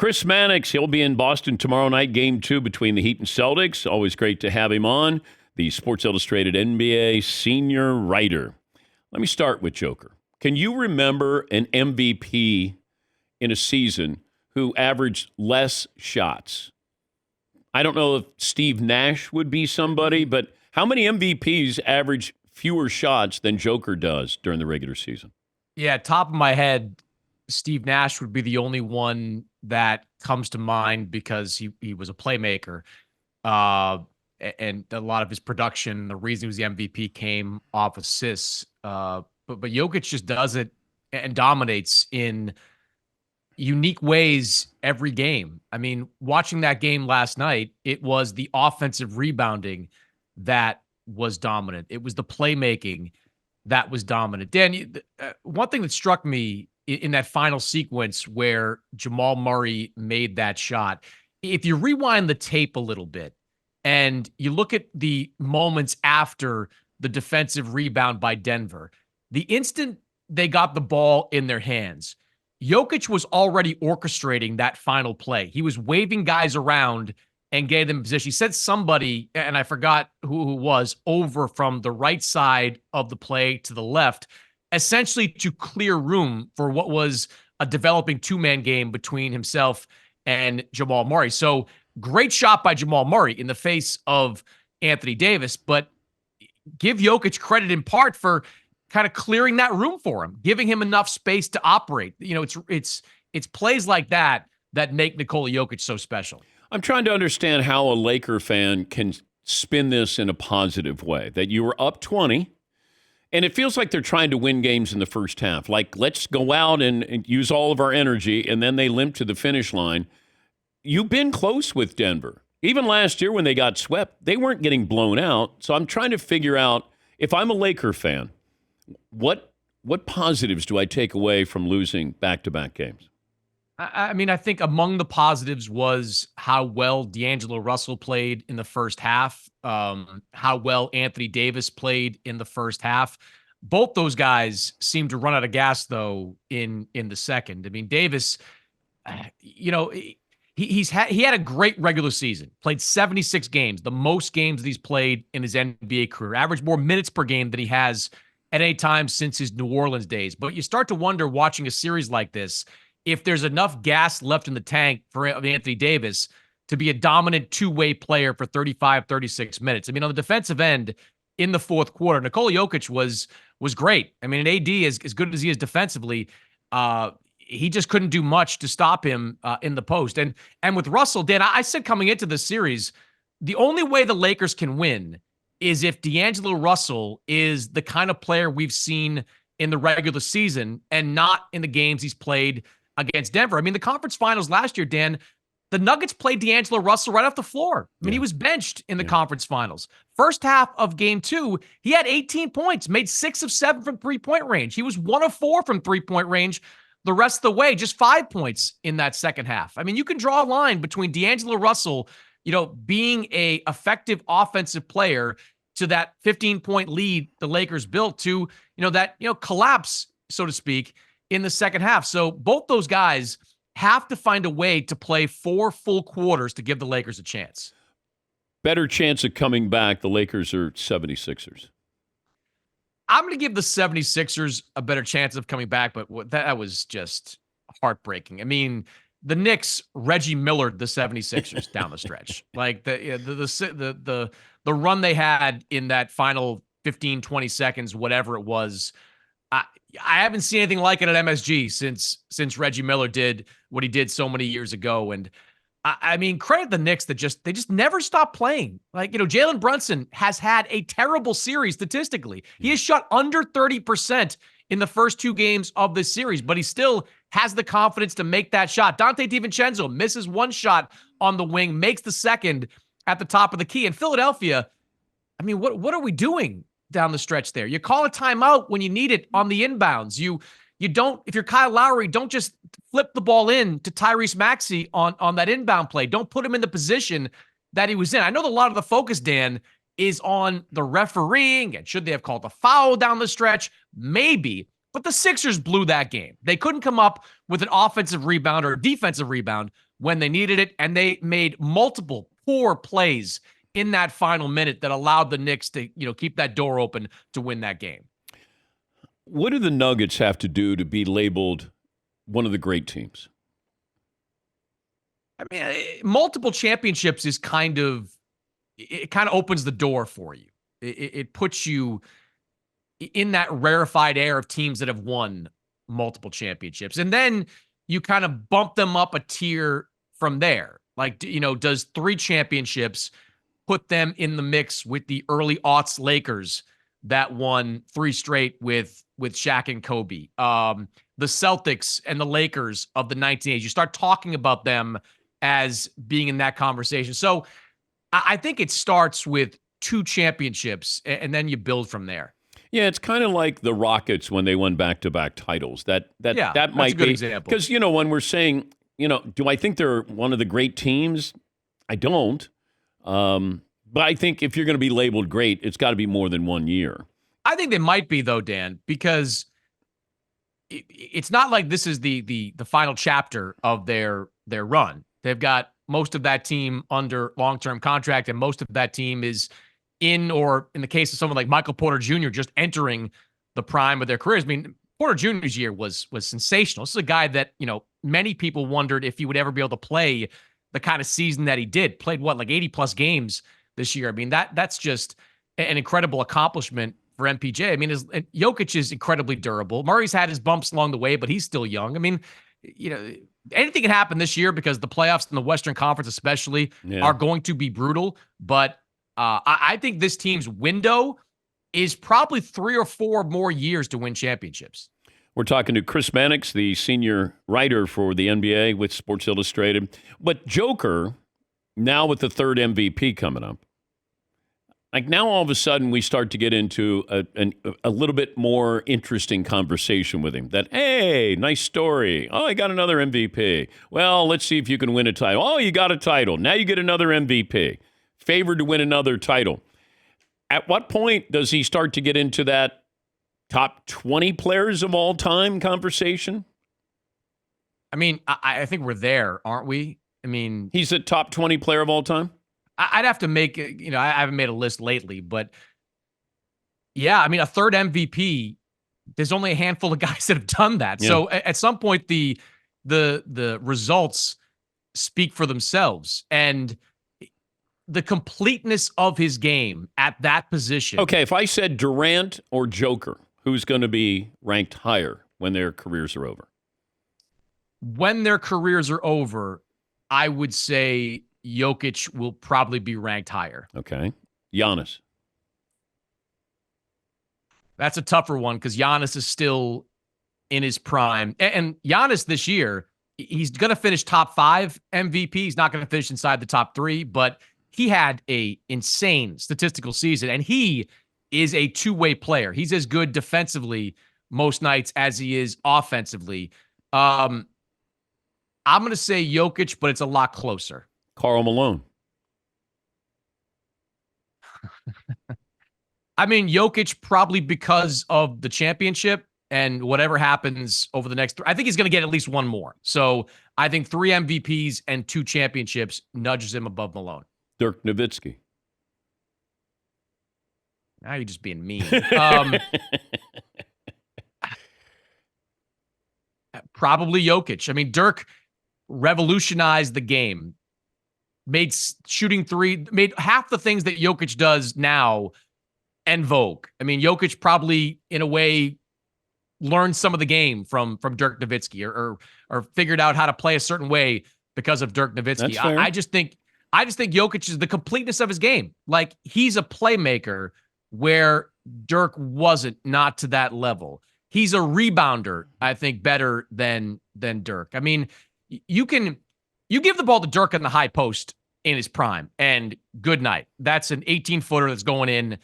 Chris Mannix, he'll be in Boston tomorrow night, game 2 between the Heat and Celtics. Always great to have him on, the Sports Illustrated NBA senior writer. Let me start with Joker. Can you remember an MVP in a season who averaged less shots? I don't know if Steve Nash would be somebody, but how many MVPs average fewer shots than Joker does during the regular season? Yeah, top of my head, Steve Nash would be the only one that comes to mind because he was a playmaker. And a lot of his production, the reason he was the MVP came off assists. But Jokic just does it and dominates in unique ways every game. I mean, watching that game last night, it was the offensive rebounding that was dominant. It was the playmaking that was dominant. Dan, one thing that struck me in that final sequence where Jamal Murray made that shot, if you rewind the tape a little bit and you look at the moments after the defensive rebound by Denver, the instant they got the ball in their hands, Jokic was already orchestrating that final play. He was waving guys around and getting them in position. He said somebody, and I forgot who it was, over from the right side of the play to the left, essentially to clear room for what was a developing two-man game between himself and Jamal Murray. So great shot by Jamal Murray in the face of Anthony Davis, but give Jokic credit in part for kind of clearing that room for him, giving him enough space to operate. You know, it's plays like that that make Nikola Jokic so special. I'm trying to understand how a Laker fan can spin this in a positive way, that you were up 20, and it feels like they're trying to win games in the first half. Like, let's go out and use all of our energy, and then they limp to the finish line. You've been close with Denver. Even last year when they got swept, they weren't getting blown out. So I'm trying to figure out, if I'm a Laker fan, what positives do I take away from losing back-to-back games? I mean, I think among the positives was how well D'Angelo Russell played in the first half, how well Anthony Davis played in the first half. Both those guys seemed to run out of gas, though, in the second. I mean, Davis, you know, he had a great regular season, played 76 games, the most games that he's played in his NBA career, averaged more minutes per game than he has at any time since his New Orleans days. But you start to wonder, watching a series like this, if there's enough gas left in the tank for Anthony Davis to be a dominant two-way player for 35, 36 minutes. I mean, on the defensive end in the fourth quarter, Nikola Jokic was great. I mean, an AD, as good as he is defensively, he just couldn't do much to stop him in the post. And with Russell, Dan, I said coming into the series, the only way the Lakers can win is if D'Angelo Russell is the kind of player we've seen in the regular season and not in the games he's played against Denver. I mean, the conference finals last year, Dan, the Nuggets played D'Angelo Russell right off the floor. I mean, he was benched in the conference finals. First half of game 2, he had 18 points, made 6 of 7 from three-point range. He was 1 of 4 from three-point range the rest of the way, just 5 points in that second half. I mean, you can draw a line between D'Angelo Russell, you know, being a effective offensive player to that 15-point lead the Lakers built to, you know, that, you know, collapse, so to speak, in the second half. So both those guys have to find a way to play 4 full quarters to give the Lakers a chance. Better chance of coming back, the Lakers or 76ers? I'm going to give the 76ers a better chance of coming back, but that was just heartbreaking. I mean, the Knicks, Reggie Millered the 76ers down the stretch. Like the run they had in that final 15, 20 seconds, whatever it was, I haven't seen anything like it at MSG since Reggie Miller did what he did so many years ago. And I mean, credit the Knicks that they just never stop playing. Like, you know, Jalen Brunson has had a terrible series statistically. He has shot under 30% in the first 2 games of this series, but he still has the confidence to make that shot. Dante DiVincenzo misses 1 shot on the wing, makes the second at the top of the key. In Philadelphia, I mean, what are we doing down the stretch there? You call a timeout when you need it on the inbounds. You don't, if you're Kyle Lowry, don't just flip the ball in to Tyrese Maxey on that inbound play. Don't put him in the position that he was in. I know that a lot of the focus, Dan, is on the refereeing and should they have called a foul down the stretch? Maybe. But the Sixers blew that game. They couldn't come up with an offensive rebound or a defensive rebound when they needed it, and they made multiple poor plays in that final minute that allowed the Knicks to, keep that door open to win that game. What do the Nuggets have to do to be labeled one of the great teams? I mean, multiple championships is kind of opens the door for you. It puts you in that rarefied air of teams that have won multiple championships. And then you kind of bump them up a tier from there. Like, does 3 championships put them in the mix with the early aughts Lakers that won 3 straight with Shaq and Kobe? The Celtics and the Lakers of the 1980s. You start talking about them as being in that conversation. So I think it starts with 2 championships and then you build from there. Yeah, it's kind of like the Rockets when they won back-to-back titles. That might a good be example. Because, when we're saying, do I think they're one of the great teams? I don't. But I think if you're going to be labeled great, it's got to be more than 1 year. I think they might be, though, Dan, because it's not like this is the final chapter of their run. They've got most of that team under long-term contract, and most of that team is or in the case of someone like Michael Porter Jr., just entering the prime of their careers. I mean, Porter Jr.'s year was sensational. This is a guy that, many people wondered if he would ever be able to play the kind of season that he did. Played, like 80-plus games this year. I mean, that's just an incredible accomplishment for MPJ. I mean, Jokic is incredibly durable. Murray's had his bumps along the way, but he's still young. I mean, anything can happen this year because the playoffs in the Western Conference especially are going to be brutal. But I think this team's window is probably 3 or 4 more years to win championships. We're talking to Chris Mannix, the senior writer for the NBA with Sports Illustrated. But Joker, now with the 3rd MVP coming up, like now all of a sudden we start to get into a little bit more interesting conversation with him. That, hey, nice story. Oh, I got another MVP. Well, let's see if you can win a title. Oh, you got a title. Now you get another MVP. Favored to win another title. At what point does he start to get into that top 20 players of all time conversation? I mean, I think we're there, aren't we? I mean, he's a top 20 player of all time? I'd have to make, I haven't made a list lately, but yeah, I mean, a 3rd MVP, there's only a handful of guys that have done that. Yeah. So at some point, the results speak for themselves. And the completeness of his game at that position. Okay, if I said Durant or Joker, who's going to be ranked higher when their careers are over? When their careers are over, I would say Jokic will probably be ranked higher. Okay. Giannis. That's a tougher one because Giannis is still in his prime. And Giannis this year, he's going to finish top 5 MVP. He's not going to finish inside the top 3, but he had a insane statistical season, and he is a two-way player. He's as good defensively most nights as he is offensively. I'm going to say Jokic, but it's a lot closer. Karl Malone. I mean, Jokic probably because of the championship and whatever happens over the next 3. I think he's going to get at least 1 more. So I think 3 MVPs and 2 championships nudges him above Malone. Dirk Nowitzki. Now you're just being mean. Probably Jokic. I mean, Dirk revolutionized the game. Made shooting 3, made half the things that Jokic does now en vogue. I mean, Jokic probably, in a way, learned some of the game from Dirk Nowitzki or figured out how to play a certain way because of Dirk Nowitzki. I just think Jokic is the completeness of his game. Like, he's a playmaker where Dirk wasn't, not to that level. He's a rebounder, I think, better than Dirk. I mean, you give the ball to Dirk in the high post in his prime, and good night. That's an 18-footer that's going in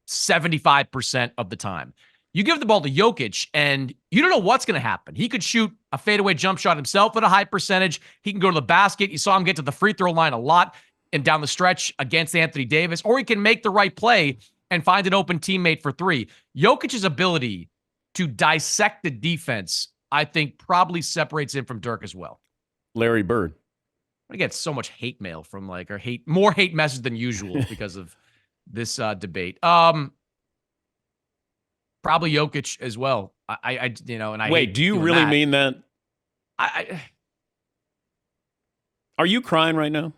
75% of the time. You give the ball to Jokic, and you don't know what's going to happen. He could shoot a fadeaway jump shot himself at a high percentage. He can go to the basket. You saw him get to the free throw line a lot and down the stretch against Anthony Davis, or he can make the right play and find an open teammate for 3. Jokic's ability to dissect the defense, I think probably separates him from Dirk as well. Larry Bird. I get so much hate mail from more hate messages than usual because of this debate. Probably Jokic as well. Wait, do you really mean that? Are you crying right now?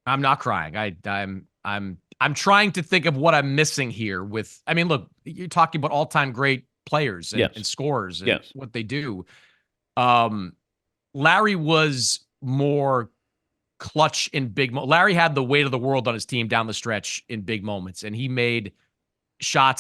I'm not crying. I'm trying to think of what I'm missing here look, you're talking about all-time great players and scorers and what they do. Larry was more clutch in big moments. Larry had the weight of the world on his team down the stretch in big moments, and he made shots